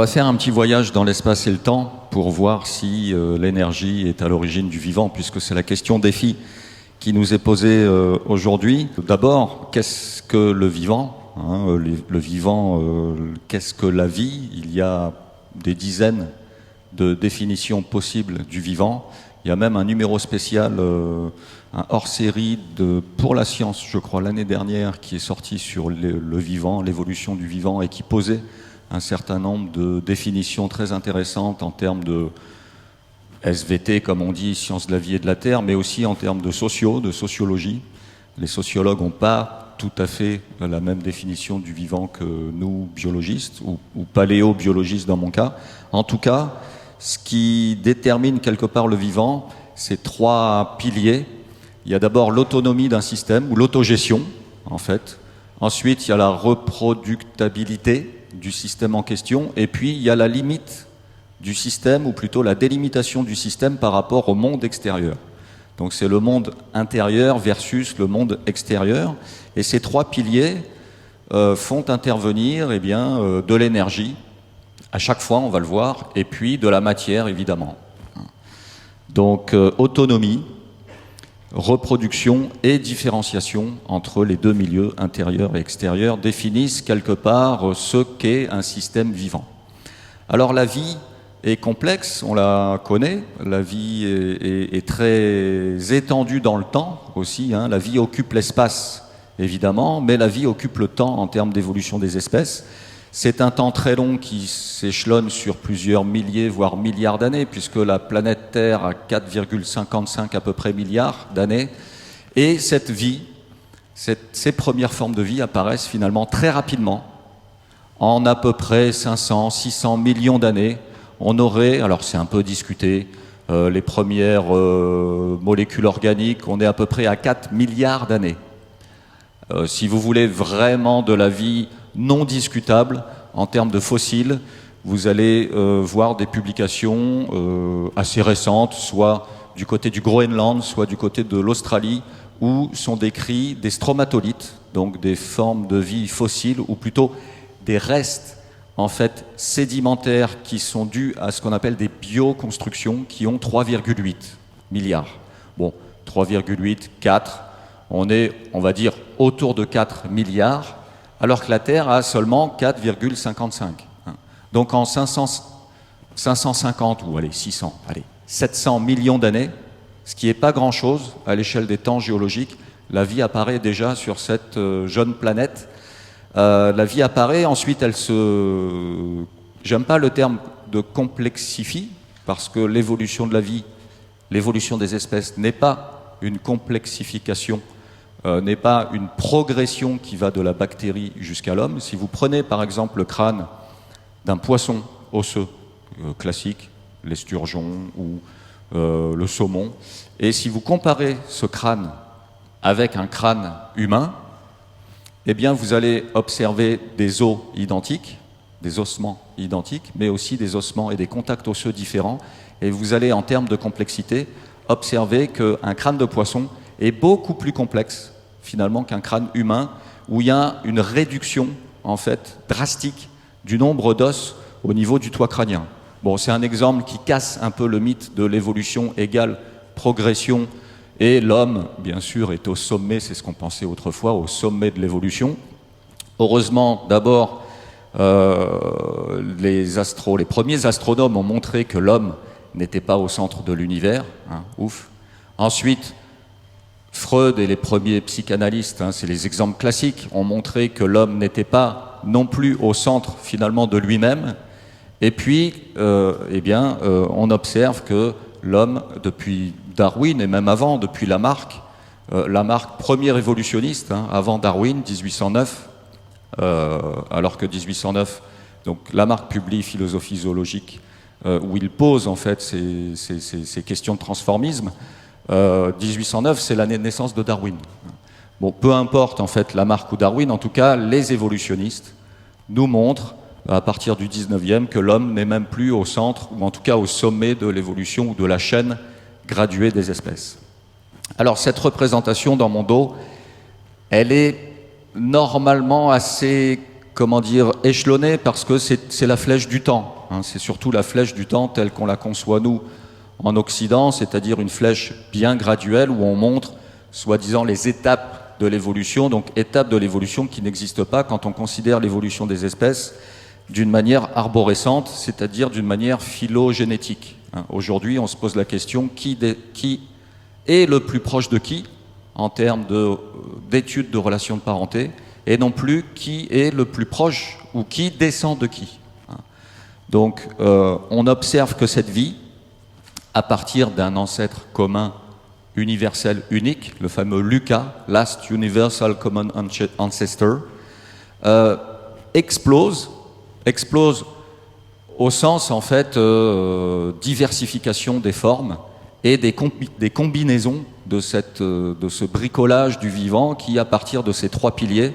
va faire un petit voyage dans l'espace et le temps pour voir si l'énergie est à l'origine du vivant, puisque c'est la question défi qui nous est posée aujourd'hui. D'abord, qu'est-ce que le vivant, le vivant, qu'est-ce que la vie? Il y a des dizaines de définitions possibles du vivant. Il y a même un numéro spécial, un hors-série pour la science, je crois, l'année dernière, qui est sorti sur le vivant, l'évolution du vivant, et qui posait un certain nombre de définitions très intéressantes en termes de SVT, comme on dit, sciences de la vie et de la terre, mais aussi en termes de sociologie. Les sociologues n'ont pas tout à fait la même définition du vivant que nous, biologistes, ou paléobiologistes dans mon cas. En tout cas, ce qui détermine quelque part le vivant, c'est trois piliers. Il y a d'abord l'autonomie d'un système, ou l'autogestion, en fait. Ensuite, il y a la reproductabilité du système en question, et puis il y a la limite du système, ou plutôt la délimitation du système par rapport au monde extérieur. Donc c'est le monde intérieur versus le monde extérieur, et ces trois piliers font intervenir de l'énergie, à chaque fois on va le voir, et puis de la matière évidemment. Donc autonomie, reproduction et différenciation entre les deux milieux intérieur et extérieur définissent quelque part ce qu'est un système vivant. Alors la vie est complexe, on la connaît, la vie est très étendue dans le temps aussi, la vie occupe l'espace évidemment, mais la vie occupe le temps en termes d'évolution des espèces. C'est un temps très long qui s'échelonne sur plusieurs milliers, voire milliards d'années, puisque la planète Terre a 4,55 à peu près milliards d'années. Et cette vie, ces premières formes de vie apparaissent finalement très rapidement. En à peu près 500, 600 millions d'années, on aurait, alors c'est un peu discuté, les premières molécules organiques, on est à peu près à 4 milliards d'années. Si vous voulez vraiment de la vie non discutable en termes de fossiles, vous allez voir des publications assez récentes, soit du côté du Groenland, soit du côté de l'Australie, où sont décrits des stromatolithes, donc des formes de vie fossiles, ou plutôt des restes en fait sédimentaires qui sont dus à ce qu'on appelle des bioconstructions, qui ont 3,8 milliards. Bon, 3,8, 4, on est, on va dire, autour de 4 milliards, alors que la Terre a seulement 4,55. Donc en 550, ou allez, 600, allez, 700 millions d'années, ce qui n'est pas grand-chose à l'échelle des temps géologiques, la vie apparaît déjà sur cette jeune planète. La vie apparaît, ensuite elle se... J'aime pas le terme de complexifie, parce que l'évolution de la vie, l'évolution des espèces n'est pas une complexification, n'est pas une progression qui va de la bactérie jusqu'à l'homme. Si vous prenez par exemple le crâne d'un poisson osseux classique, l'esturgeon ou le saumon, et si vous comparez ce crâne avec un crâne humain, eh bien vous allez observer des os identiques, des ossements identiques, mais aussi des ossements et des contacts osseux différents, et vous allez en termes de complexité observer qu'un crâne de poisson est beaucoup plus complexe finalement qu'un crâne humain, où il y a une réduction en fait drastique du nombre d'os au niveau du toit crânien. Bon, c'est un exemple qui casse un peu le mythe de l'évolution égale progression, et l'homme bien sûr est au sommet, c'est ce qu'on pensait autrefois, au sommet de l'évolution. Heureusement, d'abord les premiers astronomes ont montré que l'homme n'était pas au centre de l'univers, ouf. Ensuite, Freud et les premiers psychanalystes, c'est les exemples classiques, ont montré que l'homme n'était pas non plus au centre finalement de lui-même. Et puis, on observe que l'homme, depuis Darwin et même avant, depuis Lamarck premier évolutionniste, avant Darwin, 1809, alors que 1809, donc Lamarck publie Philosophie zoologique, où il pose en fait ces questions de transformisme. 1809, c'est l'année de naissance de Darwin. Bon, peu importe en fait Lamarck ou Darwin, en tout cas, les évolutionnistes nous montrent à partir du 19e que l'homme n'est même plus au centre, ou en tout cas au sommet de l'évolution ou de la chaîne graduée des espèces. Alors cette représentation dans mon dos, elle est normalement assez comment dire, échelonnée parce que c'est la flèche du temps. Hein, c'est surtout la flèche du temps telle qu'on la conçoit nous en Occident, c'est-à-dire une flèche bien graduelle où on montre, soi-disant, les étapes de l'évolution, donc étapes de l'évolution qui n'existent pas quand on considère l'évolution des espèces d'une manière arborescente, c'est-à-dire d'une manière phylogénétique. Hein, aujourd'hui, on se pose la question qui est le plus proche de qui en termes d'études de relations de parenté, et non plus qui est le plus proche ou qui descend de qui. Donc on observe que cette vie, à partir d'un ancêtre commun universel unique, le fameux LUCA, Last Universal Common Ancestor, explose au sens en fait diversification des formes et des combinaisons de ce bricolage du vivant qui, à partir de ces trois piliers,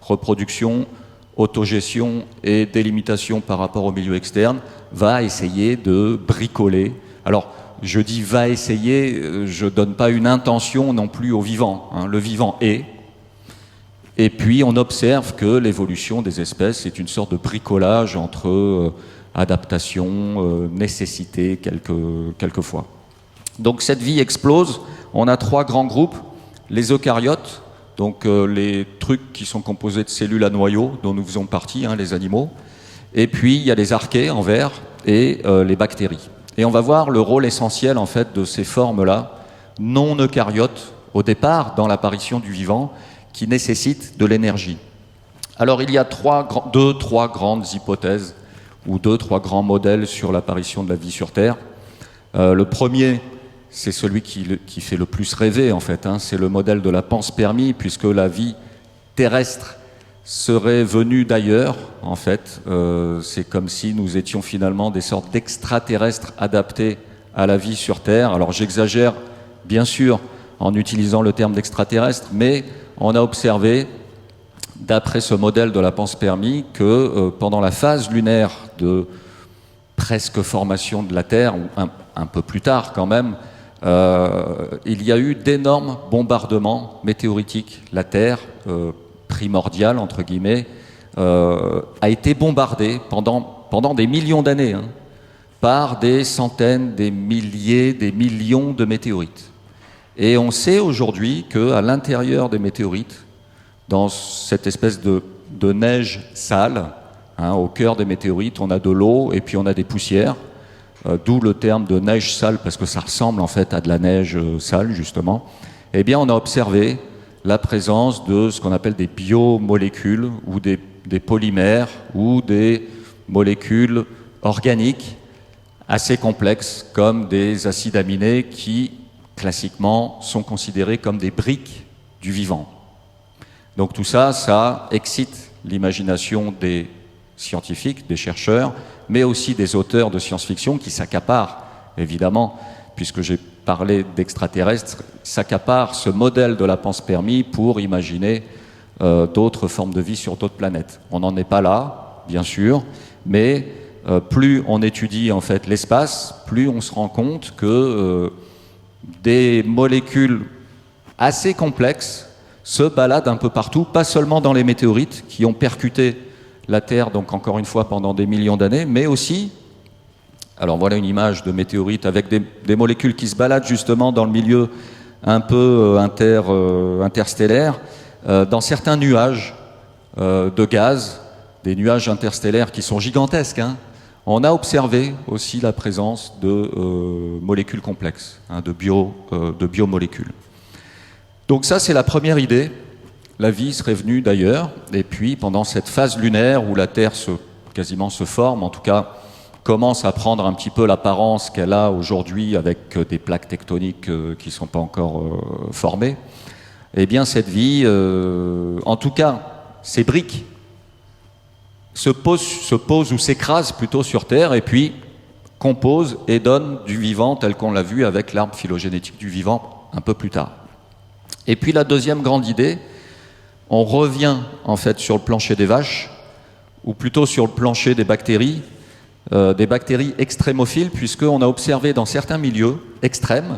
reproduction, autogestion et délimitation par rapport au milieu externe, va essayer de bricoler. Alors, je dis va essayer, je ne donne pas une intention non plus au vivant. Hein. Le vivant est. Et puis, on observe que l'évolution des espèces est une sorte de bricolage entre adaptation, nécessité, quelquefois. Donc, cette vie explose. On a trois grands groupes. Les eucaryotes, donc les trucs qui sont composés de cellules à noyaux, dont nous faisons partie, hein, les animaux. Et puis, il y a les archées en vert et les bactéries. Et on va voir le rôle essentiel, en fait, de ces formes-là, non eucaryotes, au départ, dans l'apparition du vivant, qui nécessitent de l'énergie. Alors, il y a deux, trois grandes hypothèses, ou deux, trois grands modèles sur l'apparition de la vie sur Terre. Le premier, c'est celui qui fait le plus rêver, en fait. Hein. C'est le modèle de la panspermie, puisque la vie terrestre serait venue d'ailleurs, en fait. C'est comme si nous étions finalement des sortes d'extraterrestres adaptés à la vie sur Terre. Alors j'exagère, bien sûr, en utilisant le terme d'extraterrestre, mais on a observé, d'après ce modèle de la panspermie, que pendant la phase lunaire de presque formation de la Terre, ou un peu plus tard quand même, il y a eu d'énormes bombardements météoritiques. La Terre, primordiale, entre guillemets, a été bombardée pendant des millions d'années, hein, par des centaines, des milliers, des millions de météorites. Et on sait aujourd'hui qu'à l'intérieur des météorites, dans cette espèce de neige sale, hein, au cœur des météorites, on a de l'eau et puis on a des poussières, d'où le terme de neige sale, parce que ça ressemble en fait à de la neige sale, justement. Eh bien, on a observé la présence de ce qu'on appelle des biomolécules, ou des polymères, ou des molécules organiques assez complexes, comme des acides aminés qui, classiquement, sont considérés comme des briques du vivant. Donc tout ça, ça excite l'imagination des scientifiques, des chercheurs, mais aussi des auteurs de science-fiction qui s'accaparent, évidemment, puisque j'ai parlé d'extraterrestres, s'accaparent ce modèle de la panspermie pour imaginer d'autres formes de vie sur d'autres planètes. On n'en est pas là, bien sûr, mais plus on étudie en fait l'espace, plus on se rend compte que des molécules assez complexes se baladent un peu partout, pas seulement dans les météorites qui ont percuté la Terre, donc encore une fois pendant des millions d'années, mais aussi, alors voilà une image de météorite avec des molécules qui se baladent justement dans le milieu un peu interstellaire, dans certains nuages de gaz, des nuages interstellaires qui sont gigantesques, hein. On a observé aussi la présence de molécules complexes, hein, de biomolécules. Donc ça, c'est la première idée. La vie serait venue d'ailleurs, et puis pendant cette phase lunaire où la Terre quasiment se forme, en tout cas commence à prendre un petit peu l'apparence qu'elle a aujourd'hui avec des plaques tectoniques qui ne sont pas encore formées, eh bien cette vie, en tout cas ces briques, se pose ou s'écrase plutôt sur Terre et puis compose et donne du vivant tel qu'on l'a vu avec l'arbre phylogénétique du vivant un peu plus tard. Et puis la deuxième grande idée, on revient en fait sur le plancher des vaches, ou plutôt sur le plancher des bactéries extrémophiles, puisqu'on a observé dans certains milieux extrêmes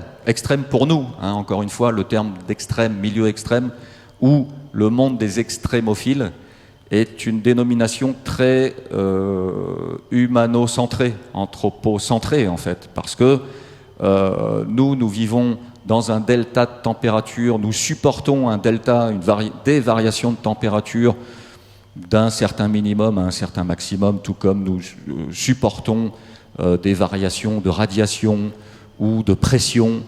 pour nous, hein, encore une fois le terme d'extrême, milieu extrême, ou le monde des extrémophiles, est une dénomination très humano-centrée, anthropocentrée en fait, parce que nous vivons dans un delta de température, nous supportons un delta, des variations de température d'un certain minimum à un certain maximum, tout comme nous supportons des variations de radiation ou de pression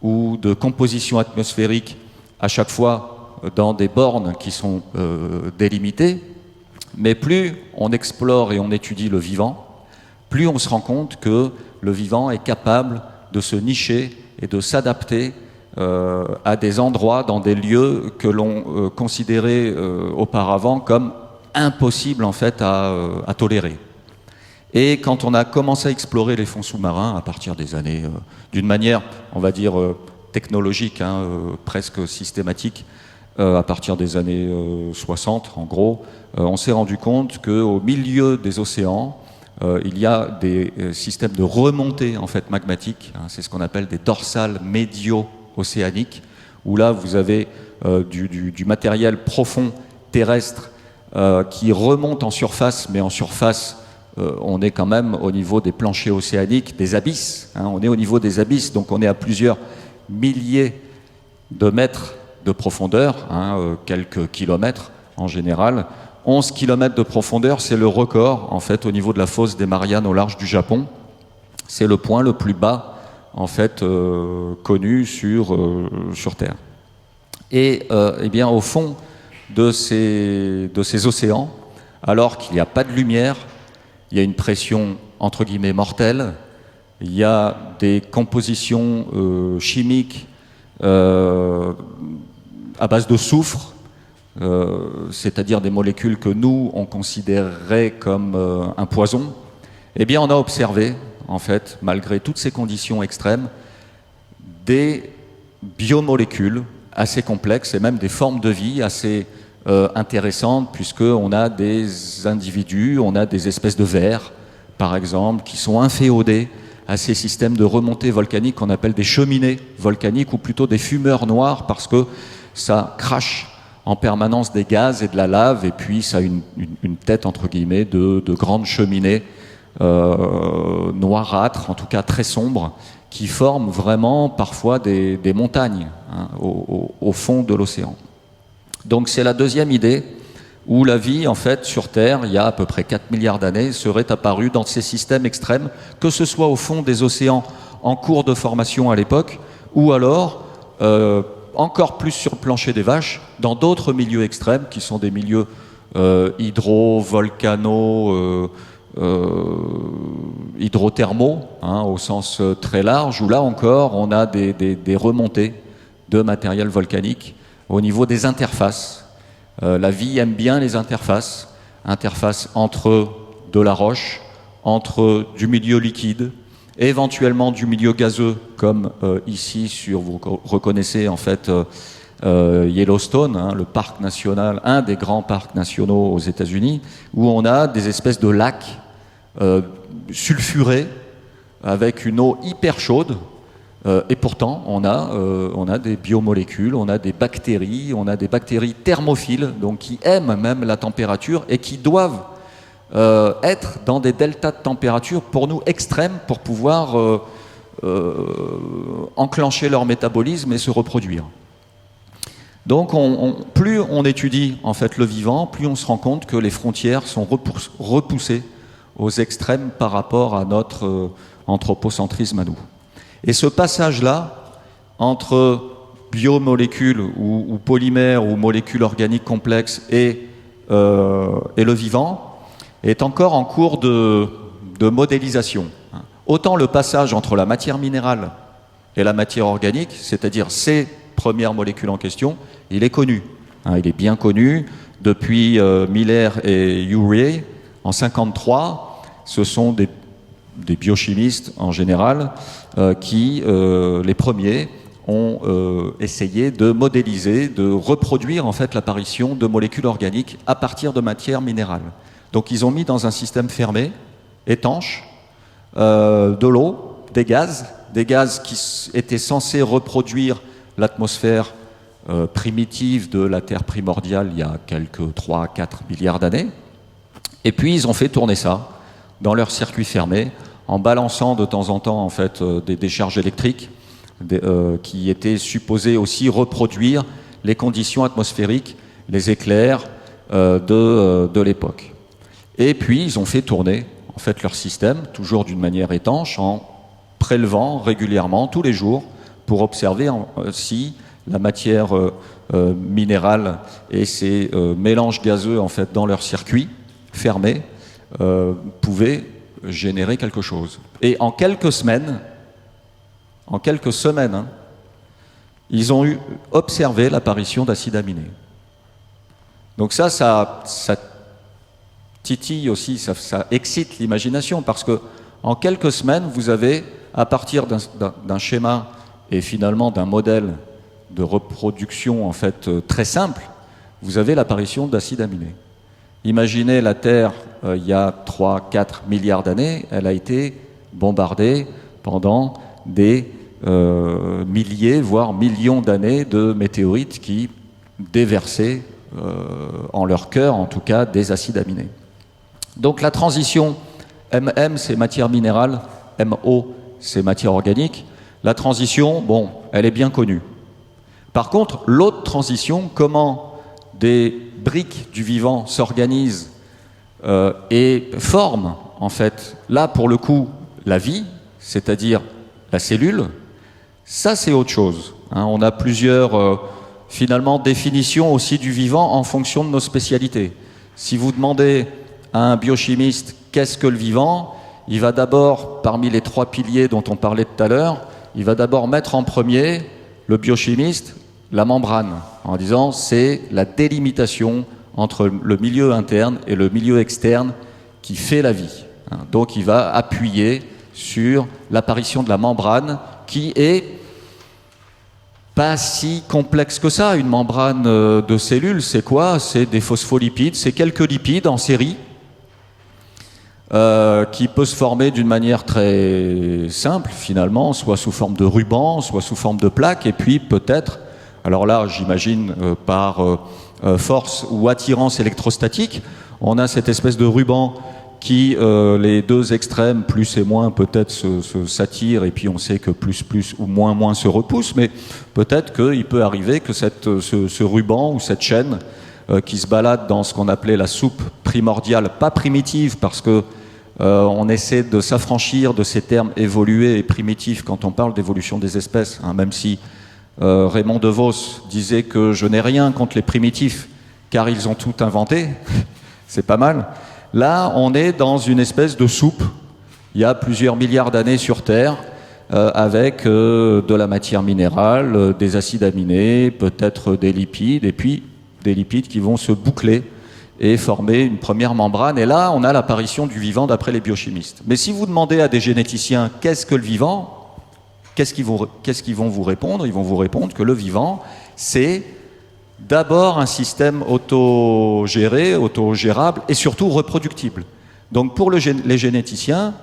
ou de composition atmosphérique à chaque fois dans des bornes qui sont délimitées. Mais plus on explore et on étudie le vivant, plus on se rend compte que le vivant est capable de se nicher et de s'adapter à des endroits, dans des lieux que l'on considérait auparavant comme impossibles en fait à tolérer. Et quand on a commencé à explorer les fonds sous-marins à partir des années, d'une manière, on va dire, technologique, presque systématique, à partir des années 60 en gros, on s'est rendu compte qu'au milieu des océans, il y a des systèmes de remontée en fait magmatique, c'est ce qu'on appelle des dorsales médio-océaniques, où là vous avez du matériel profond terrestre qui remonte en surface, mais en surface on est quand même au niveau des planchers océaniques, des abysses, on est au niveau des abysses, donc on est à plusieurs milliers de mètres de profondeur, quelques kilomètres en général. 11 km de profondeur, c'est le record en fait au niveau de la fosse des Mariannes au large du Japon. C'est le point le plus bas en fait connu sur Terre. Et eh bien au fond de ces océans, alors qu'il n'y a pas de lumière, il y a une pression entre guillemets mortelle, il y a des compositions chimiques à base de soufre, c'est-à-dire des molécules que nous, on considérerait comme un poison, eh bien on a observé, en fait, malgré toutes ces conditions extrêmes, des biomolécules assez complexes et même des formes de vie assez intéressantes, puisqu'on a des individus, on a des espèces de vers, par exemple, qui sont inféodés à ces systèmes de remontée volcanique qu'on appelle des cheminées volcaniques, ou plutôt des fumeurs noirs, parce que ça crache en permanence des gaz et de la lave, et puis ça a une tête, entre guillemets, de grandes cheminées noirâtres, en tout cas très sombres, qui forment vraiment parfois des montagnes au fond de l'océan. Donc c'est la deuxième idée, où la vie, en fait, sur Terre, il y a à peu près 4 milliards d'années, serait apparue dans ces systèmes extrêmes, que ce soit au fond des océans en cours de formation à l'époque, ou alors encore plus sur le plancher des vaches, dans d'autres milieux extrêmes, qui sont des milieux hydrothermaux, au sens très large, où là encore, on a des remontées de matériel volcanique au niveau des interfaces. La vie aime bien les interfaces entre de la roche, entre du milieu liquide, éventuellement du milieu gazeux, comme ici vous reconnaissez en fait Yellowstone, le parc national, un des grands parcs nationaux aux États-Unis, où on a des espèces de lacs sulfurés avec une eau hyper chaude. Et pourtant, on a des biomolécules, on a des bactéries thermophiles, donc qui aiment même la température et qui doivent être dans des deltas de température pour nous extrêmes pour pouvoir enclencher leur métabolisme et se reproduire. Donc, plus on étudie en fait le vivant, plus on se rend compte que les frontières sont repoussées aux extrêmes par rapport à notre anthropocentrisme à nous. Et ce passage-là, entre biomolécules ou polymères ou molécules organiques complexes et le vivant, est encore en cours de modélisation. Autant le passage entre la matière minérale et la matière organique, c'est-à-dire ces premières molécules en question, il est connu. Il est bien connu depuis Miller et Urey en 1953. Ce sont des biochimistes en général qui, les premiers, ont essayé de modéliser, de reproduire en fait l'apparition de molécules organiques à partir de matière minérale. Donc ils ont mis dans un système fermé, étanche, de l'eau, des gaz qui étaient censés reproduire l'atmosphère primitive de la Terre primordiale il y a quelques 3-4 milliards d'années. Et puis ils ont fait tourner ça dans leur circuit fermé, en balançant de temps en temps en fait, des décharges électriques qui étaient supposées aussi reproduire les conditions atmosphériques, les éclairs de l'époque. Et puis ils ont fait tourner en fait leur système, toujours d'une manière étanche, en prélevant régulièrement, tous les jours, pour observer si la matière minérale et ces mélanges gazeux en fait, dans leur circuit fermé pouvaient générer quelque chose. Et en quelques semaines, hein, ils ont observé l'apparition d'acides aminés. Donc ça titille aussi, ça excite l'imagination, parce que en quelques semaines, vous avez, à partir d'un schéma et finalement d'un modèle de reproduction en fait très simple, vous avez l'apparition d'acides aminés. Imaginez la Terre il y a 3-4 milliards d'années, elle a été bombardée pendant des milliers, voire millions d'années de météorites qui déversaient en leur cœur, en tout cas, des acides aminés. Donc la transition MM, c'est matière minérale, MO, c'est matière organique. La transition, bon, elle est bien connue. Par contre, l'autre transition, comment des briques du vivant s'organisent et forment, en fait, là, pour le coup, la vie, c'est-à-dire la cellule, ça, c'est autre chose. Hein, on a plusieurs, finalement, définitions aussi du vivant en fonction de nos spécialités. Si vous demandez à un biochimiste qu'est-ce que le vivant, il va d'abord, parmi les 3 piliers dont on parlait tout à l'heure, il va d'abord mettre en premier, le biochimiste, la membrane, en disant c'est la délimitation entre le milieu interne et le milieu externe qui fait la vie. Donc il va appuyer sur l'apparition de la membrane qui est pas si complexe que ça. Une membrane de cellules, c'est quoi? C'est des phospholipides, c'est quelques lipides en série qui peut se former d'une manière très simple finalement, soit sous forme de ruban, soit sous forme de plaque, et puis peut-être, alors là j'imagine par force ou attirance électrostatique, on a cette espèce de ruban qui, les deux extrêmes, plus et moins, peut-être s'attirent, et puis on sait que plus ou moins se repoussent, mais peut-être qu'il peut arriver que ce ruban ou cette chaîne qui se balade dans ce qu'on appelait la soupe primordiale, pas primitive, parce que on essaie de s'affranchir de ces termes évolués et primitifs quand on parle d'évolution des espèces, hein, même si Raymond DeVos disait que je n'ai rien contre les primitifs, car ils ont tout inventé, c'est pas mal. Là, on est dans une espèce de soupe, il y a plusieurs milliards d'années sur Terre, avec de la matière minérale, des acides aminés, peut-être des lipides, et puis des lipides qui vont se boucler et former une première membrane. Et là, on a l'apparition du vivant d'après les biochimistes. Mais si vous demandez à des généticiens qu'est-ce que le vivant, qu'est-ce qu'ils vont vous répondre? Ils vont vous répondre que le vivant, c'est d'abord un système autogéré, autogérable et surtout reproductible. Donc pour les généticiens,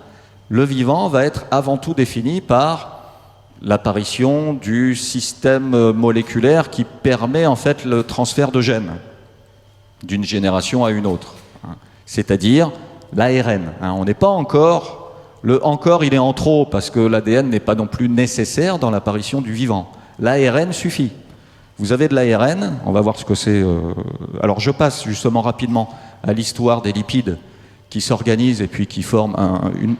le vivant va être avant tout défini par l'apparition du système moléculaire qui permet en fait le transfert de gènes d'une génération à une autre, c'est-à-dire l'ARN. On n'est pas encore, il est en trop parce que l'ADN n'est pas non plus nécessaire dans l'apparition du vivant. L'ARN suffit. Vous avez de l'ARN, on va voir ce que c'est. Alors je passe justement rapidement à l'histoire des lipides qui s'organisent et puis qui forment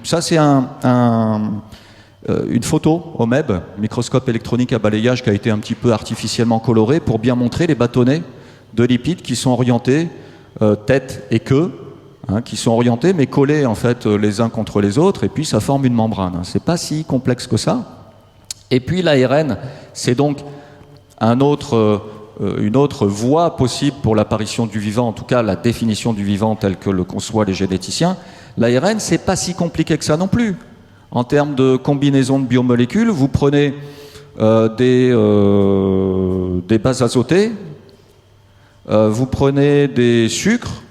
ça c'est une photo au MEB, microscope électronique à balayage, qui a été un petit peu artificiellement coloré pour bien montrer les bâtonnets de lipides qui sont orientés tête et queue, qui sont orientés mais collés en fait les uns contre les autres, et puis ça forme une membrane. C'est pas si complexe que ça. Et puis l'ARN, c'est donc une autre voie possible pour l'apparition du vivant, en tout cas la définition du vivant tel que le conçoivent les généticiens. L'ARN, c'est pas si compliqué que ça non plus. En termes de combinaison de biomolécules, vous prenez des bases azotées, vous prenez des sucres,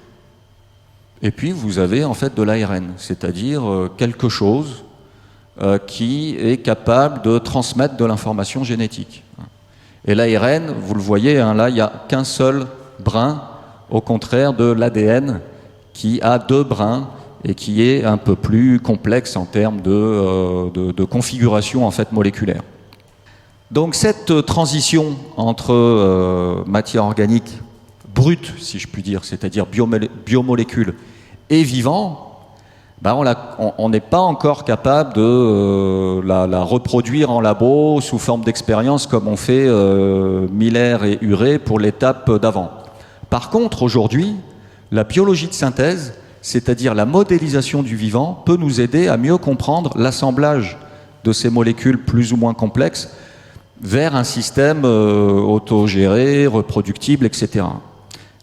et puis vous avez en fait de l'ARN, c'est-à-dire quelque chose qui est capable de transmettre de l'information génétique. Et l'ARN, vous le voyez, hein, là, il n'y a qu'un seul brin, au contraire de l'ADN, qui a 2 brins et qui est un peu plus complexe en termes de configuration en fait, moléculaire. Donc cette transition entre matière organique brute, si je puis dire, c'est-à-dire biomolécules et vivant, ben on n'est pas encore capable de la reproduire en labo sous forme d'expérience comme on fait Miller et Urey pour l'étape d'avant. Par contre, aujourd'hui, la biologie de synthèse, c'est-à-dire la modélisation du vivant, peut nous aider à mieux comprendre l'assemblage de ces molécules plus ou moins complexes vers un système autogéré, reproductible, etc.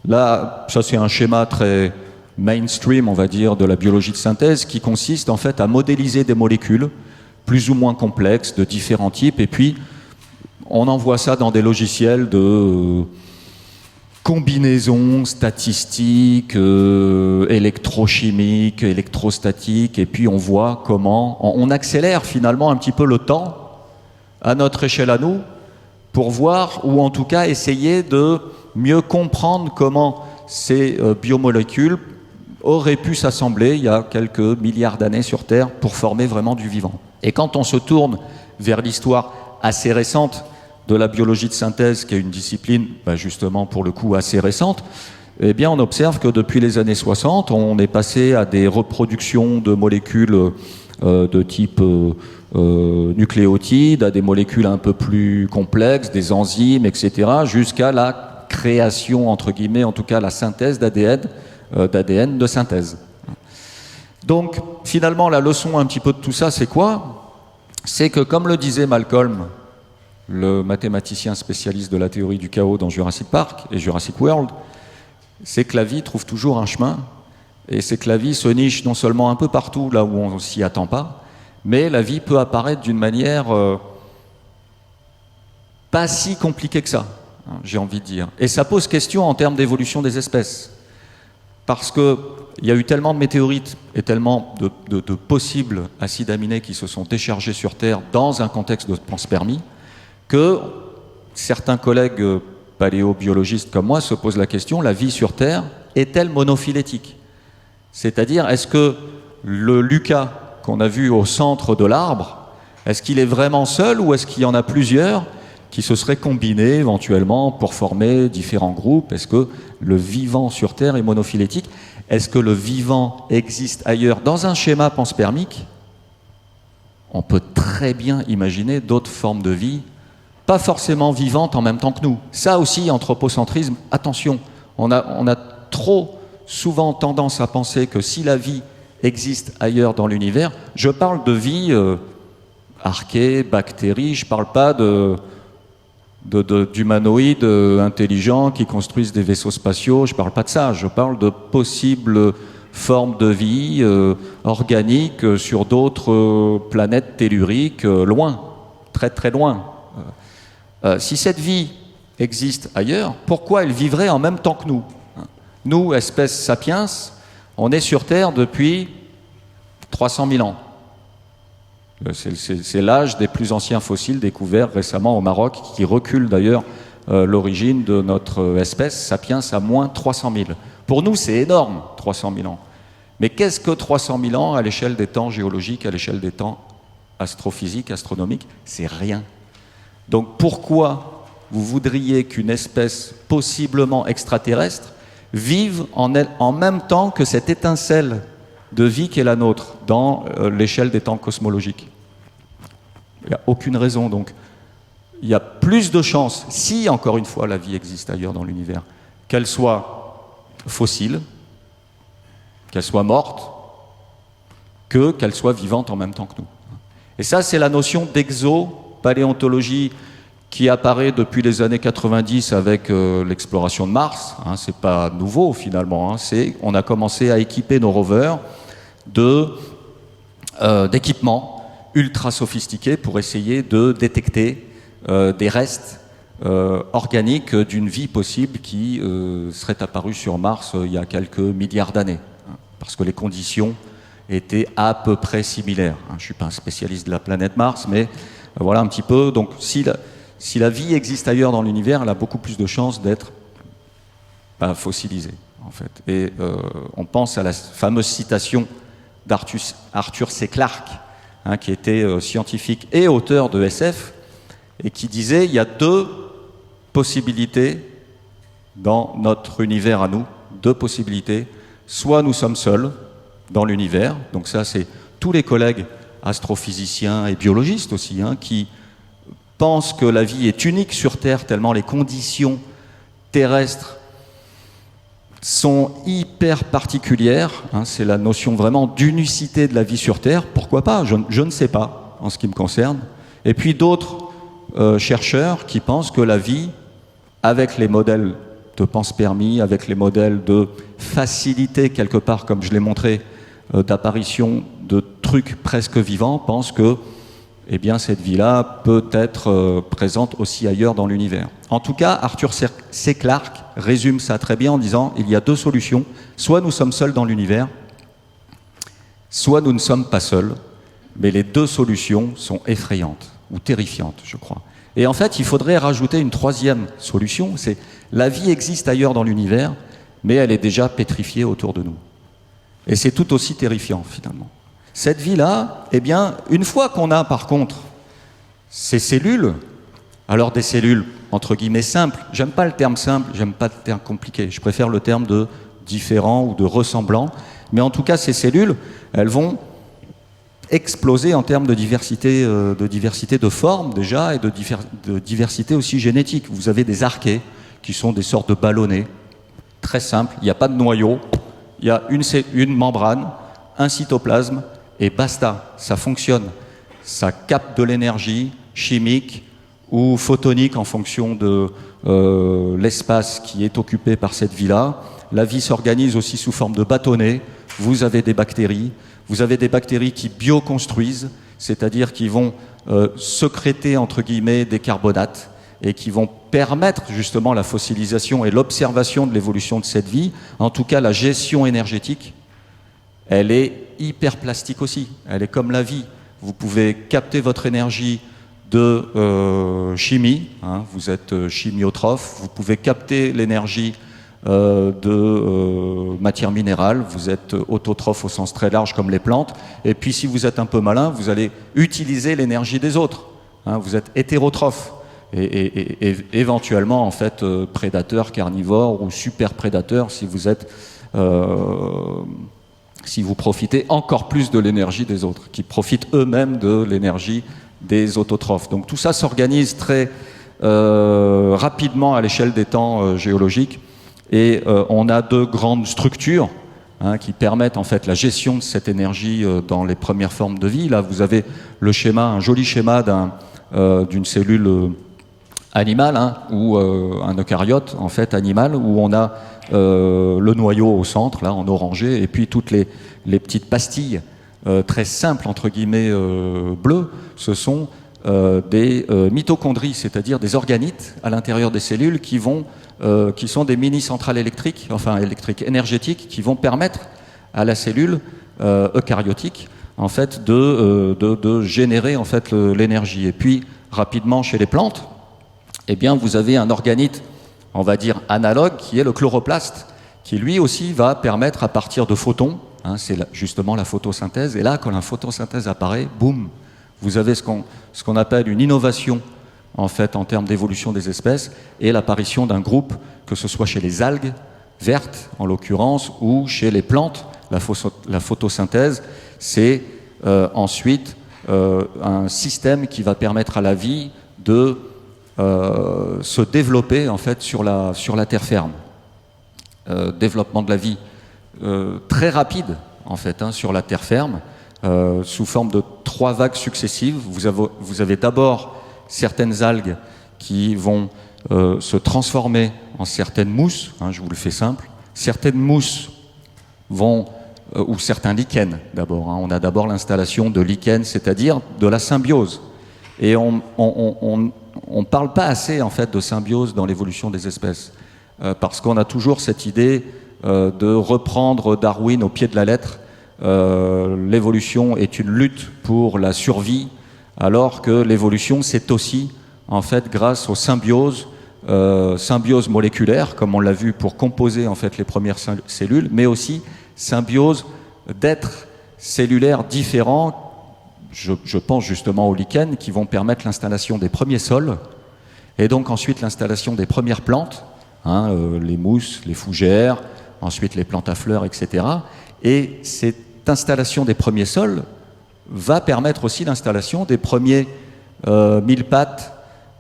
Là, ça c'est un schéma très mainstream, on va dire, de la biologie de synthèse qui consiste en fait à modéliser des molécules plus ou moins complexes de différents types et puis on envoie ça dans des logiciels de combinaisons statistiques, électrochimiques, électrostatiques et puis on voit comment on accélère finalement un petit peu le temps à notre échelle à nous pour voir ou en tout cas essayer de mieux comprendre comment ces biomolécules auraient pu s'assembler il y a quelques milliards d'années sur Terre pour former vraiment du vivant. Et quand on se tourne vers l'histoire assez récente de la biologie de synthèse, qui est une discipline justement pour le coup assez récente, eh bien on observe que depuis les années 60, on est passé à des reproductions de molécules de type nucléotides, à des molécules un peu plus complexes, des enzymes, etc., jusqu'à la création, entre guillemets, en tout cas la synthèse d'ADN de synthèse. Donc, finalement, la leçon un petit peu de tout ça, c'est quoi? C'est que, comme le disait Malcolm, le mathématicien spécialiste de la théorie du chaos dans Jurassic Park et Jurassic World, c'est que la vie trouve toujours un chemin, et c'est que la vie se niche non seulement un peu partout, là où on s'y attend pas, mais la vie peut apparaître d'une manière pas si compliquée que ça, hein, j'ai envie de dire. Et ça pose question en termes d'évolution des espèces. Parce qu'il y a eu tellement de météorites et tellement de possibles acides aminés qui se sont déchargés sur Terre dans un contexte de panspermie que certains collègues paléobiologistes comme moi se posent la question, la vie sur Terre est-elle monophylétique? C'est-à-dire, est-ce que le Lucas qu'on a vu au centre de l'arbre, est-ce qu'il est vraiment seul ou est-ce qu'il y en a plusieurs qui se seraient combinés éventuellement pour former différents groupes? Est-ce que le vivant sur Terre est monophylétique? Est-ce que le vivant existe ailleurs? Dans un schéma panspermique, on peut très bien imaginer d'autres formes de vie, pas forcément vivantes en même temps que nous. Ça aussi, anthropocentrisme, attention, on a trop souvent tendance à penser que si la vie existe ailleurs dans l'univers, je parle de vie archée, bactéries, je ne parle pas d'humanoïdes intelligents qui construisent des vaisseaux spatiaux, je ne parle pas de ça, je parle de possibles formes de vie organiques sur d'autres planètes telluriques, loin, très très loin. Si cette vie existe ailleurs, pourquoi elle vivrait en même temps que nous? Nous, espèce sapiens, on est sur Terre depuis 300 000 ans. C'est l'âge des plus anciens fossiles découverts récemment au Maroc, qui recule d'ailleurs l'origine de notre espèce sapiens à moins 300 000. Pour nous, c'est énorme, 300 000 ans. Mais qu'est-ce que 300 000 ans à l'échelle des temps géologiques, à l'échelle des temps astrophysiques, astronomiques? C'est rien. Donc pourquoi vous voudriez qu'une espèce possiblement extraterrestre vive en même temps que cette étincelle de vie qui est la nôtre dans l'échelle des temps cosmologiques? Il n'y a aucune raison. Donc, il y a plus de chances, si encore une fois la vie existe ailleurs dans l'univers, qu'elle soit fossile, qu'elle soit morte, qu'elle soit vivante en même temps que nous. Et ça, c'est la notion d'exopaléontologie qui apparaît depuis les années 90 avec l'exploration de Mars. Hein, c'est pas nouveau finalement. Hein, on a commencé à équiper nos rovers d'équipements ultra sophistiqués pour essayer de détecter des restes organiques d'une vie possible qui serait apparue sur Mars il y a quelques milliards d'années. Hein, parce que les conditions étaient à peu près similaires. Hein, je ne suis pas un spécialiste de la planète Mars, mais voilà un petit peu. Donc, si Si la vie existe ailleurs dans l'univers, elle a beaucoup plus de chances d'être fossilisée, en fait. Et on pense à la fameuse citation d'Arthur C. Clarke, hein, qui était scientifique et auteur de SF, et qui disait il y a deux possibilités dans notre univers à nous, deux possibilités. Soit nous sommes seuls dans l'univers, donc ça c'est tous les collègues astrophysiciens et biologistes aussi, hein, qui pensent que la vie est unique sur Terre tellement les conditions terrestres sont hyper particulières, hein, c'est la notion vraiment d'unicité de la vie sur Terre, pourquoi pas, je ne sais pas en ce qui me concerne. Et puis d'autres chercheurs qui pensent que la vie, avec les modèles de panspermie, avec les modèles de facilité quelque part, comme je l'ai montré, d'apparition de trucs presque vivants, pensent que eh bien, cette vie-là peut être présente aussi ailleurs dans l'univers. En tout cas, Arthur C. Clarke résume ça très bien en disant il y a deux solutions, soit nous sommes seuls dans l'univers, soit nous ne sommes pas seuls, mais les deux solutions sont effrayantes ou terrifiantes, je crois. Et en fait, il faudrait rajouter une troisième solution, c'est la vie existe ailleurs dans l'univers, mais elle est déjà pétrifiée autour de nous. Et c'est tout aussi terrifiant, finalement. Cette vie-là, eh bien, une fois qu'on a, par contre, ces cellules, alors des cellules, entre guillemets, simples, j'aime pas le terme simple, j'aime pas le terme compliqué, je préfère le terme de différent ou de ressemblant, mais en tout cas, ces cellules, elles vont exploser en termes de diversité de formes déjà et de diversité aussi génétique. Vous avez des archées qui sont des sortes de ballonnets, très simples, il n'y a pas de noyau, il y a une membrane, un cytoplasme et basta, ça fonctionne. Ça capte de l'énergie chimique ou photonique en fonction de l'espace qui est occupé par cette vie-là. La vie s'organise aussi sous forme de bâtonnets. Vous avez des bactéries qui bioconstruisent, c'est-à-dire qui vont sécréter entre guillemets des carbonates et qui vont permettre justement la fossilisation et l'observation de l'évolution de cette vie. En tout cas, la gestion énergétique, elle est hyper plastique aussi. Elle est comme la vie. Vous pouvez capter votre énergie de chimie, hein, vous êtes chimiotrophe. Vous pouvez capter l'énergie de matière minérale, vous êtes autotrophe au sens très large comme les plantes, et puis si vous êtes un peu malin, vous allez utiliser l'énergie des autres, hein, vous êtes hétérotrophe, et éventuellement en fait prédateur, carnivore ou super prédateur si vous êtes si vous profitez encore plus de l'énergie des autres, qui profitent eux-mêmes de l'énergie des autotrophes. Donc tout ça s'organise très rapidement à l'échelle des temps géologiques. Et on a deux grandes structures hein, qui permettent en fait la gestion de cette énergie dans les premières formes de vie. Là, vous avez le schéma, un joli schéma d'une cellule animale hein, ou un eucaryote en fait animal, où on a le noyau au centre, là en orangé, et puis toutes les petites pastilles très simples entre guillemets bleues. Ce sont des mitochondries, c'est-à-dire des organites à l'intérieur des cellules qui sont des mini-centrales électriques, enfin électriques énergétiques, qui vont permettre à la cellule eucaryotique en fait de générer en fait l'énergie. Et puis rapidement chez les plantes, eh bien vous avez un organite, on va dire analogue, qui est le chloroplaste, qui lui aussi va permettre à partir de photons, hein, c'est justement la photosynthèse. Et là, quand la photosynthèse apparaît, boum, vous avez ce qu'on appelle une innovation en fait en termes d'évolution des espèces et l'apparition d'un groupe, que ce soit chez les algues vertes en l'occurrence ou chez les plantes. La photosynthèse, c'est ensuite un système qui va permettre à la vie de se développer en fait sur la terre ferme. Développement de la vie très rapide en fait hein, sur la terre ferme. Sous forme de 3 vagues successives. Vous avez d'abord certaines algues qui vont se transformer en certaines mousses, hein, je vous le fais simple. Certaines mousses vont, ou certains lichens d'abord, hein. On a d'abord l'installation de lichens, c'est-à-dire de la symbiose. Et on parle pas assez en fait de symbiose dans l'évolution des espèces, parce qu'on a toujours cette idée de reprendre Darwin au pied de la lettre. L'évolution est une lutte pour la survie, alors que l'évolution, c'est aussi en fait, grâce aux symbioses, symbiose moléculaire, comme on l'a vu pour composer en fait les premières cellules, mais aussi symbiose d'êtres cellulaires différents. Je pense justement aux lichens qui vont permettre l'installation des premiers sols et donc ensuite l'installation des premières plantes, les mousses, les fougères, ensuite les plantes à fleurs, etc. Et cette installation des premiers sols va permettre aussi l'installation des premiers mille pattes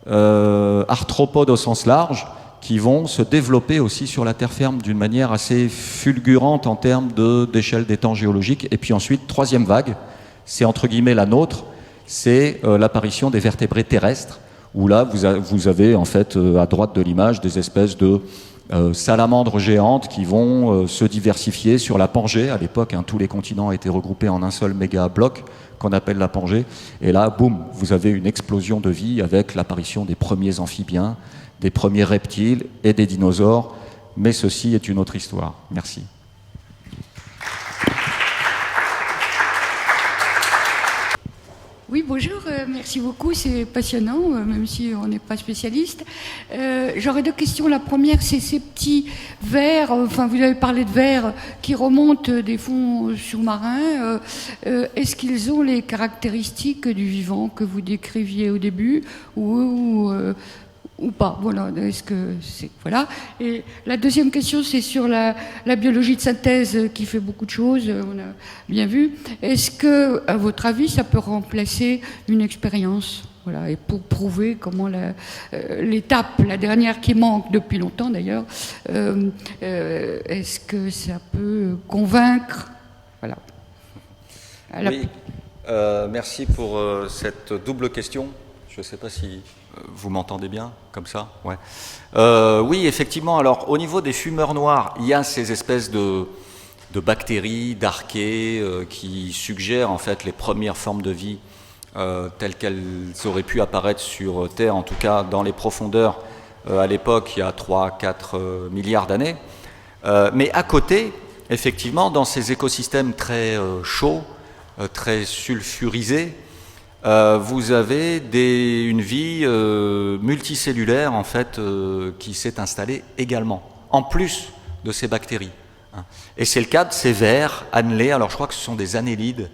arthropodes au sens large qui vont se développer aussi sur la terre ferme d'une manière assez fulgurante en termes d'échelle des temps géologiques. Et puis ensuite, troisième vague, c'est entre guillemets la nôtre, c'est l'apparition des vertébrés terrestres, où là vous avez en fait à droite de l'image des espèces de salamandres géantes qui vont se diversifier sur la Pangée. À l'époque, tous les continents étaient regroupés en un seul méga bloc qu'on appelle la Pangée. Et là, boum, vous avez une explosion de vie avec l'apparition des premiers amphibiens, des premiers reptiles et des dinosaures. Mais ceci est une autre histoire. Merci. Oui, bonjour, merci beaucoup, c'est passionnant, même si on n'est pas spécialiste. J'aurais deux questions. La première, c'est ces petits vers, enfin vous avez parlé de vers qui remontent des fonds sous-marins. Est-ce qu'ils ont les caractéristiques du vivant que vous décriviez au début ou pas, voilà. Est-ce que c'est voilà. Et la deuxième question, c'est sur la biologie de synthèse qui fait beaucoup de choses. On a bien vu. Est-ce que, à votre avis, ça peut remplacer une expérience, voilà, et pour prouver comment l'étape, la dernière qui manque depuis longtemps d'ailleurs, est-ce que ça peut convaincre, voilà. Oui. Merci pour cette double question. Je ne sais pas si vous m'entendez bien, comme ça, ouais. Oui, effectivement, alors au niveau des fumeurs noirs, il y a ces espèces de bactéries, d'archées, qui suggèrent en fait les premières formes de vie telles qu'elles auraient pu apparaître sur Terre, en tout cas dans les profondeurs à l'époque, il y a 3-4 milliards d'années. Mais à côté, effectivement, dans ces écosystèmes très chauds, très sulfurisés, vous avez une vie multicellulaire en fait qui s'est installée également, en plus de ces bactéries. Et c'est le cas de ces vers annelés. Alors je crois que ce sont des annélides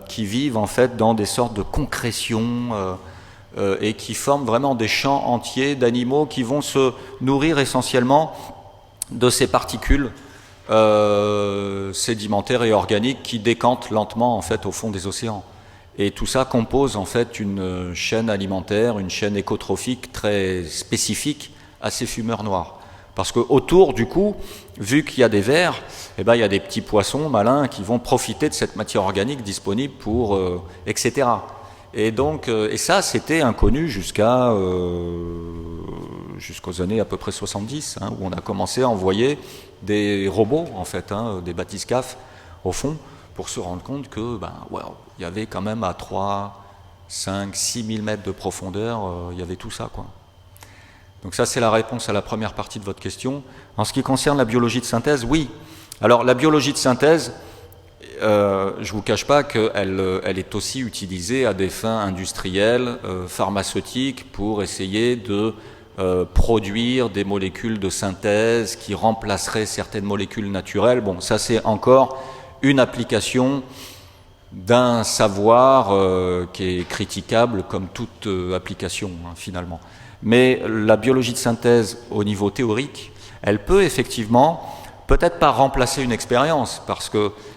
qui vivent en fait dans des sortes de concrétions et qui forment vraiment des champs entiers d'animaux qui vont se nourrir essentiellement de ces particules sédimentaires et organiques qui décantent lentement en fait au fond des océans. Et tout ça compose en fait une chaîne alimentaire, une chaîne écotrophique très spécifique à ces fumeurs noirs. Parce qu'autour, du coup, vu qu'il y a des vers, eh ben, il y a des petits poissons malins qui vont profiter de cette matière organique disponible pour, etc. Et donc, et ça, c'était inconnu jusqu'aux années à peu près 70, où on a commencé à envoyer des robots, en fait, des bathyscaphes au fond, pour se rendre compte que, il y avait quand même à 3, 5, 6 000 mètres de profondeur, il y avait tout ça, quoi. Donc ça, c'est la réponse à la première partie de votre question. En ce qui concerne la biologie de synthèse, oui. Alors, la biologie de synthèse, je ne vous cache pas qu'elle est aussi utilisée à des fins industrielles, pharmaceutiques, pour essayer de produire des molécules de synthèse qui remplaceraient certaines molécules naturelles. Bon, ça, c'est encore une application d'un savoir qui est critiquable comme toute application, finalement. Mais la biologie de synthèse au niveau théorique, elle peut effectivement, peut-être pas remplacer une expérience,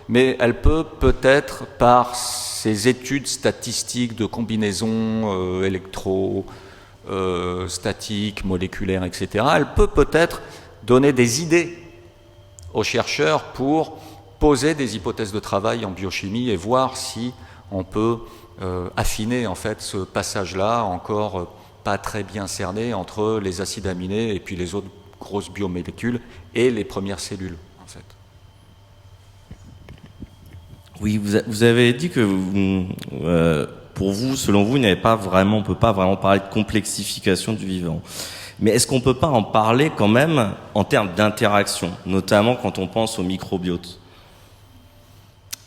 mais elle peut peut-être par ses études statistiques de combinaisons électrostatiques, moléculaires, etc., elle peut peut-être donner des idées aux chercheurs pour poser des hypothèses de travail en biochimie et voir si on peut affiner en fait ce passage-là encore pas très bien cerné entre les acides aminés et puis les autres grosses biomolécules et les premières cellules, en fait. Oui, vous avez dit que pour vous, selon vous, on ne peut pas vraiment parler de complexification du vivant. Mais est-ce qu'on ne peut pas en parler quand même en termes d'interaction, notamment quand on pense au microbiote ?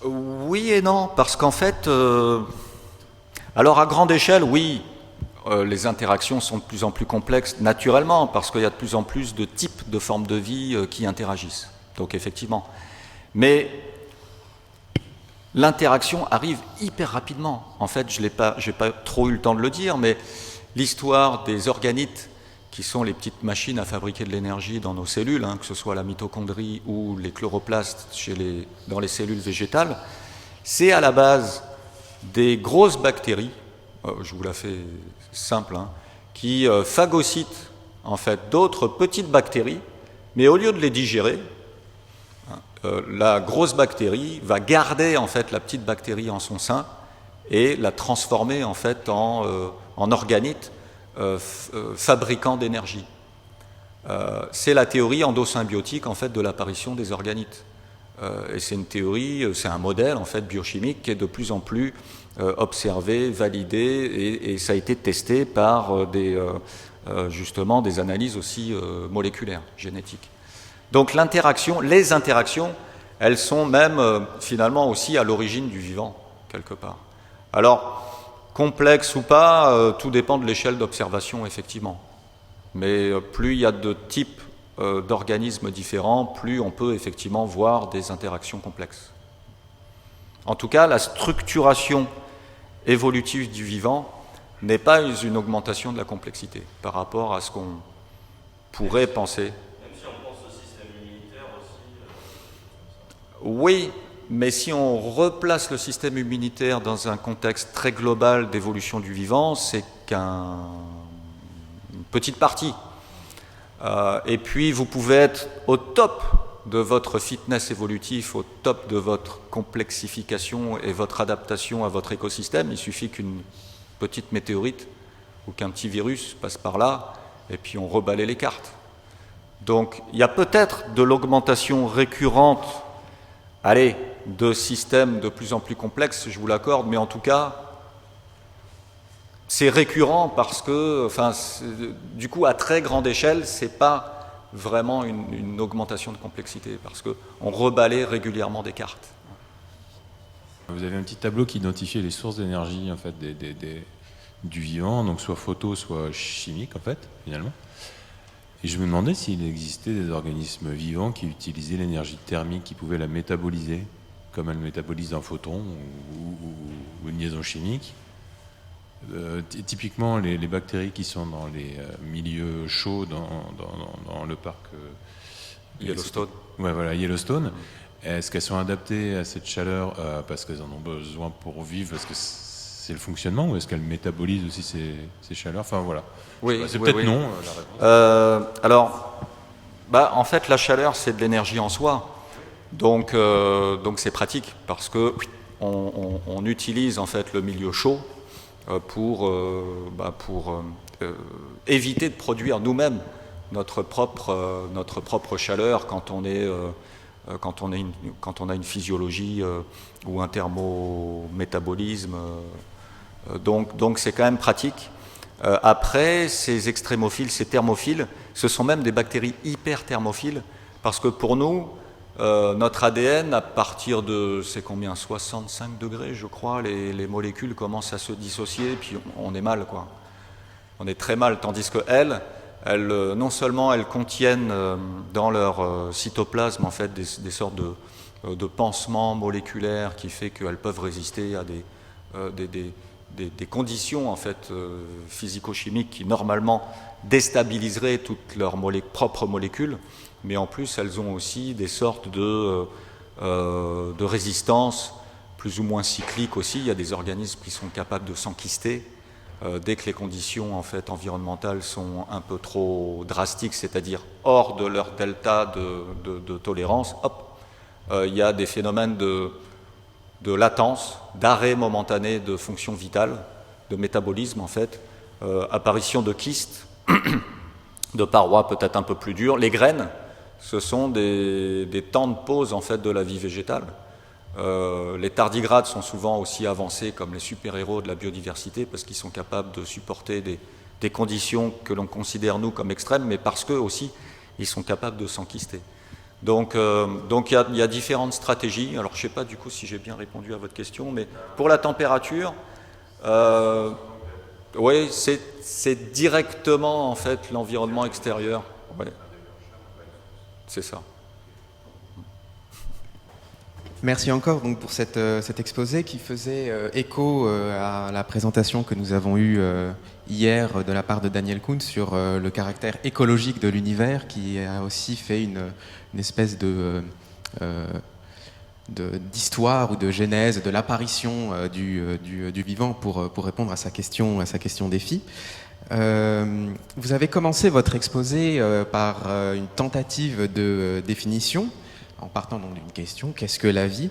Oui et non, parce qu'en fait, alors à grande échelle, oui, les interactions sont de plus en plus complexes naturellement, parce qu'il y a de plus en plus de types de formes de vie qui interagissent. Donc effectivement. Mais l'interaction arrive hyper rapidement. En fait, je n'ai pas trop eu le temps de le dire, mais l'histoire des organites, qui sont les petites machines à fabriquer de l'énergie dans nos cellules, hein, que ce soit la mitochondrie ou les chloroplastes dans les cellules végétales, c'est à la base des grosses bactéries, je vous la fais simple, hein, qui phagocytent en fait d'autres petites bactéries, mais au lieu de les digérer, la grosse bactérie va garder en fait la petite bactérie en son sein et la transformer en fait en organite fabricant d'énergie. C'est la théorie endosymbiotique en fait de l'apparition des organites. Et c'est une théorie, c'est un modèle en fait biochimique qui est de plus en plus observé, validé, et ça a été testé par justement des analyses aussi moléculaires, génétiques. Donc les interactions, elles sont même finalement aussi à l'origine du vivant, quelque part. Alors, complexe ou pas, tout dépend de l'échelle d'observation, effectivement. Mais plus il y a de types d'organismes différents, plus on peut effectivement voir des interactions complexes. En tout cas, la structuration évolutive du vivant n'est pas une augmentation de la complexité par rapport à ce qu'on pourrait penser. Oui, mais si on replace le système immunitaire dans un contexte très global d'évolution du vivant, c'est qu'une petite partie. Et puis, vous pouvez être au top de votre fitness évolutif, au top de votre complexification et votre adaptation à votre écosystème. Il suffit qu'une petite météorite ou qu'un petit virus passe par là, et puis on rebalaye les cartes. Donc, il y a peut-être de l'augmentation récurrente de systèmes de plus en plus complexes, je vous l'accorde, mais en tout cas, c'est récurrent parce que, du coup, à très grande échelle, c'est pas vraiment une augmentation de complexité, parce qu'on rebalaye régulièrement des cartes. Vous avez un petit tableau qui identifie les sources d'énergie en fait, du vivant, donc soit photo, soit chimique, en fait, finalement. Et je me demandais s'il existait des organismes vivants qui utilisaient l'énergie thermique, qui pouvaient la métaboliser, comme elle métabolise un photon ou une liaison chimique. Typiquement, les bactéries qui sont dans les milieux chauds dans le parc Yellowstone. Ouais, voilà, Yellowstone. Est-ce qu'elles sont adaptées à cette chaleur parce qu'elles en ont besoin pour vivre, parce que c'est le fonctionnement, ou est-ce qu'elles métabolisent aussi ces chaleurs? Enfin voilà. Oui, c'est oui, peut-être oui. non la réponse. Alors, en fait, la chaleur, c'est de l'énergie en soi. Donc c'est pratique parce que on utilise en fait le milieu chaud pour éviter de produire nous-mêmes notre propre chaleur quand on a une physiologie ou un thermométabolisme. Donc c'est quand même pratique. Après, ces extrémophiles, ces thermophiles, ce sont même des bactéries hyperthermophiles, parce que pour nous, notre ADN, à partir de, 65 degrés, je crois, les molécules commencent à se dissocier, puis on est mal, quoi. On est très mal, tandis qu'elles, non seulement elles contiennent dans leur cytoplasme, en fait, des sortes de pansements moléculaires qui fait qu'elles peuvent résister à des conditions en fait physico-chimiques qui normalement déstabiliseraient toutes leurs propres molécules, mais en plus elles ont aussi des sortes de résistance plus ou moins cycliques aussi. Il y a des organismes qui sont capables de s'enquister dès que les conditions en fait environnementales sont un peu trop drastiques, c'est-à-dire hors de leur delta de tolérance. Il y a des phénomènes de latence, d'arrêt momentané de fonction vitale, de métabolisme en fait, apparition de kystes, de parois peut-être un peu plus dures. Les graines, ce sont des temps de pause en fait de la vie végétale. Les tardigrades sont souvent aussi avancés comme les super-héros de la biodiversité parce qu'ils sont capables de supporter des conditions que l'on considère nous comme extrêmes, mais parce qu'eux aussi, ils sont capables de s'enquister. Donc il y a différentes stratégies. Alors je ne sais pas du coup si j'ai bien répondu à votre question, mais pour la température, Oui, c'est directement en fait l'environnement extérieur. Ouais. C'est ça. Merci encore donc, pour cet exposé qui faisait écho à la présentation que nous avons eue hier de la part de Daniel Kuhn sur le caractère écologique de l'univers, qui a aussi fait une espèce d'histoire ou de genèse de l'apparition du vivant pour répondre à sa question défi. Vous avez commencé votre exposé par une tentative de définition, en partant donc d'une question, qu'est-ce que la vie,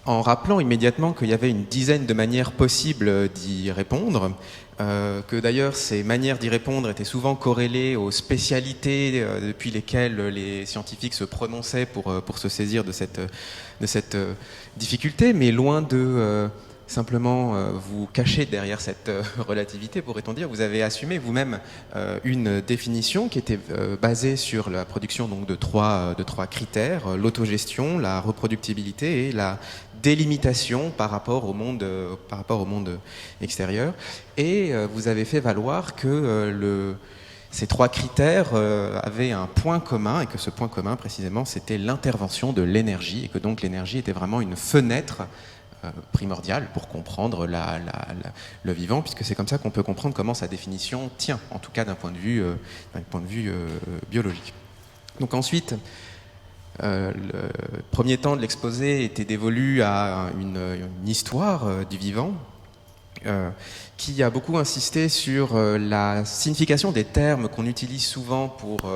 en rappelant immédiatement qu'il y avait une dizaine de manières possibles d'y répondre, que d'ailleurs ces manières d'y répondre étaient souvent corrélées aux spécialités depuis lesquelles les scientifiques se prononçaient pour se saisir de cette difficulté, mais loin de simplement vous cacher derrière cette relativité, pourrait-on dire, vous avez assumé vous-même une définition qui était basée sur la production donc, de trois critères, l'autogestion, la reproductibilité et la délimitation par rapport au monde extérieur. Et vous avez fait valoir que ces trois critères avaient un point commun, et que ce point commun précisément c'était l'intervention de l'énergie, et que donc l'énergie était vraiment une fenêtre primordial pour comprendre le vivant, puisque c'est comme ça qu'on peut comprendre comment sa définition tient, en tout cas d'un point de vue biologique. Donc ensuite, le premier temps de l'exposé était dévolu à une histoire du vivant, qui a beaucoup insisté sur la signification des termes qu'on utilise souvent pour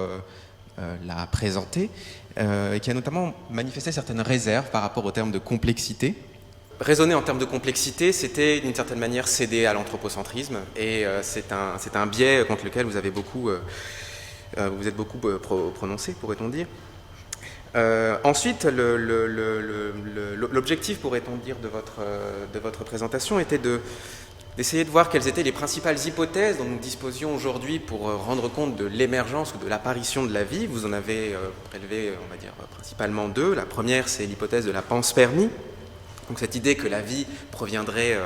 la présenter, et qui a notamment manifesté certaines réserves par rapport au terme de complexité. Raisonner en termes de complexité, c'était d'une certaine manière céder à l'anthropocentrisme, et c'est un biais contre lequel vous êtes beaucoup prononcé, pourrait-on dire. Ensuite, l'objectif, pourrait-on dire, de votre présentation était d'essayer de voir quelles étaient les principales hypothèses dont nous disposions aujourd'hui pour rendre compte de l'émergence ou de l'apparition de la vie. Vous en avez prélevé, on va dire, principalement deux. La première, c'est l'hypothèse de la panspermie. Donc cette idée que la vie proviendrait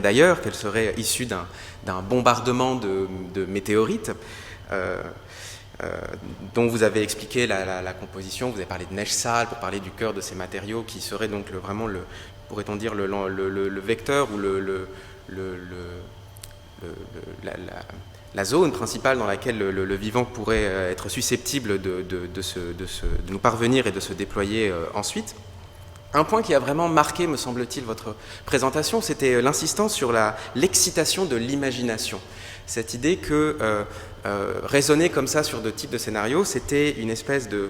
d'ailleurs, qu'elle serait issue d'un bombardement de météorites, dont vous avez expliqué la composition, vous avez parlé de neige sale pour parler du cœur de ces matériaux qui serait donc pourrait-on dire, le vecteur ou la zone principale dans laquelle le vivant pourrait être susceptible de nous parvenir et de se déployer ensuite. Un point qui a vraiment marqué, me semble-t-il, votre présentation, c'était l'insistance sur l'excitation de l'imagination. Cette idée que raisonner comme ça sur deux types de scénarios, c'était une espèce de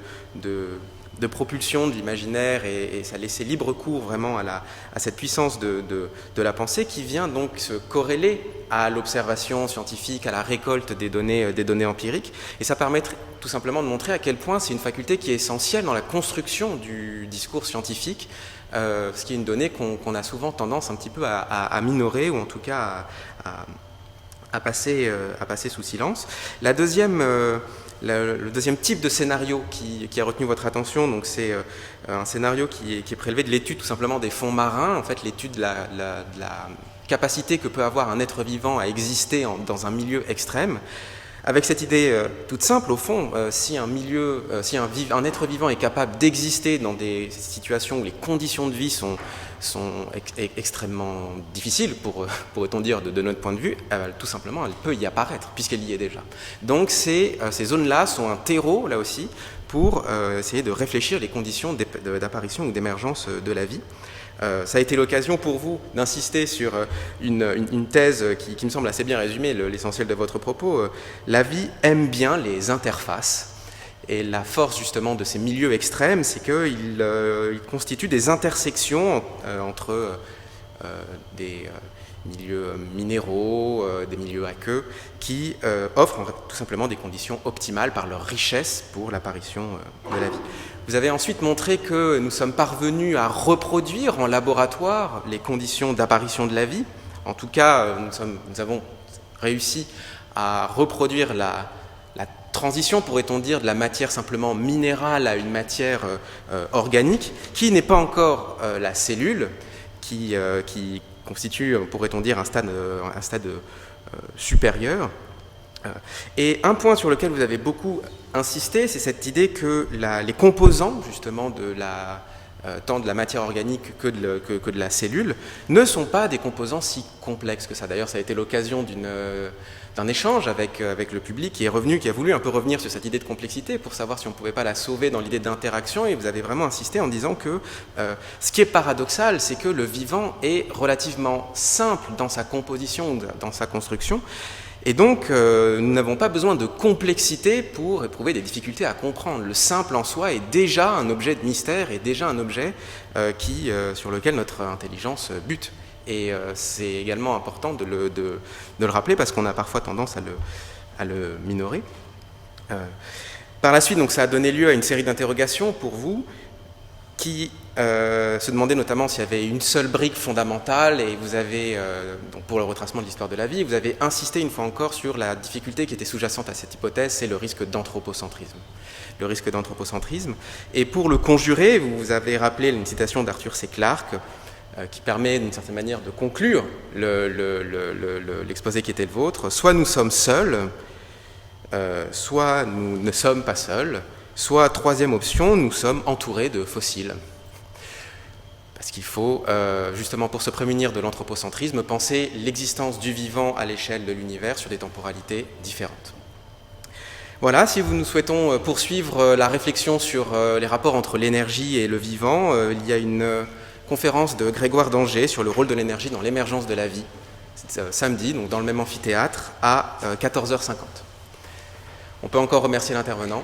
propulsion de l'imaginaire, et ça laissait libre cours vraiment à cette puissance de la pensée qui vient donc se corréler à l'observation scientifique, à la récolte des données empiriques. Et ça permet tout simplement de montrer à quel point c'est une faculté qui est essentielle dans la construction du discours scientifique, ce qui est une donnée qu'on a souvent tendance un petit peu à minorer, ou en tout cas à passer sous silence. Le deuxième type de scénario qui a retenu votre attention, donc c'est un scénario qui est prélevé de l'étude tout simplement des fonds marins, en fait l'étude de la capacité que peut avoir un être vivant à exister dans un milieu extrême, avec cette idée toute simple au fond, si un être vivant est capable d'exister dans des situations où les conditions de vie sont extrêmement difficiles, pourrait-on dire, de notre point de vue, tout simplement, elle peut y apparaître, puisqu'elle y est déjà. Donc ces zones-là sont un terreau, là aussi, pour essayer de réfléchir les conditions d'apparition ou d'émergence de la vie. Ça a été l'occasion pour vous d'insister sur une thèse qui me semble assez bien résumer l'essentiel de votre propos. La vie aime bien les interfaces. Et la force justement de ces milieux extrêmes, c'est qu'ils constituent des intersections entre des milieux minéraux, des milieux aqueux, qui offrent tout simplement des conditions optimales par leur richesse pour l'apparition de la vie. Vous avez ensuite montré que nous sommes parvenus à reproduire en laboratoire les conditions d'apparition de la vie. En tout cas, nous avons réussi à reproduire la transition, pourrait-on dire, de la matière simplement minérale à une matière organique, qui n'est pas encore la cellule, qui constitue, pourrait-on dire, un stade supérieur. Et un point sur lequel vous avez beaucoup insisté, c'est cette idée que les composants, justement, tant de la matière organique que de la cellule, ne sont pas des composants si complexes que ça. D'ailleurs, ça a été l'occasion d'un échange avec le public qui a voulu un peu revenir sur cette idée de complexité pour savoir si on ne pouvait pas la sauver dans l'idée d'interaction, et vous avez vraiment insisté en disant que ce qui est paradoxal, c'est que le vivant est relativement simple dans sa composition, dans sa construction, et donc nous n'avons pas besoin de complexité pour éprouver des difficultés à comprendre. Le simple en soi est déjà un objet de mystère, est déjà un objet sur lequel notre intelligence bute. Et c'est également important de le rappeler parce qu'on a parfois tendance à le minorer. Par la suite, donc, ça a donné lieu à une série d'interrogations pour vous qui se demandaient notamment s'il y avait une seule brique fondamentale, et vous avez, donc pour le retracement de l'histoire de la vie, vous avez insisté une fois encore sur la difficulté qui était sous-jacente à cette hypothèse, c'est le risque d'anthropocentrisme. Le risque d'anthropocentrisme. Et pour le conjurer, vous avez rappelé une citation d'Arthur C. Clarke, qui permet d'une certaine manière de conclure l'exposé qui était le vôtre. Soit nous sommes seuls, soit nous ne sommes pas seuls, soit, troisième option, nous sommes entourés de fossiles. Parce qu'il faut, justement pour se prémunir de l'anthropocentrisme, penser l'existence du vivant à l'échelle de l'univers sur des temporalités différentes. Voilà, si nous souhaitons poursuivre la réflexion sur les rapports entre l'énergie et le vivant, il y a une conférence de Grégoire d'Angers sur le rôle de l'énergie dans l'émergence de la vie, samedi, donc dans le même amphithéâtre, à 14h50. On peut encore remercier l'intervenant.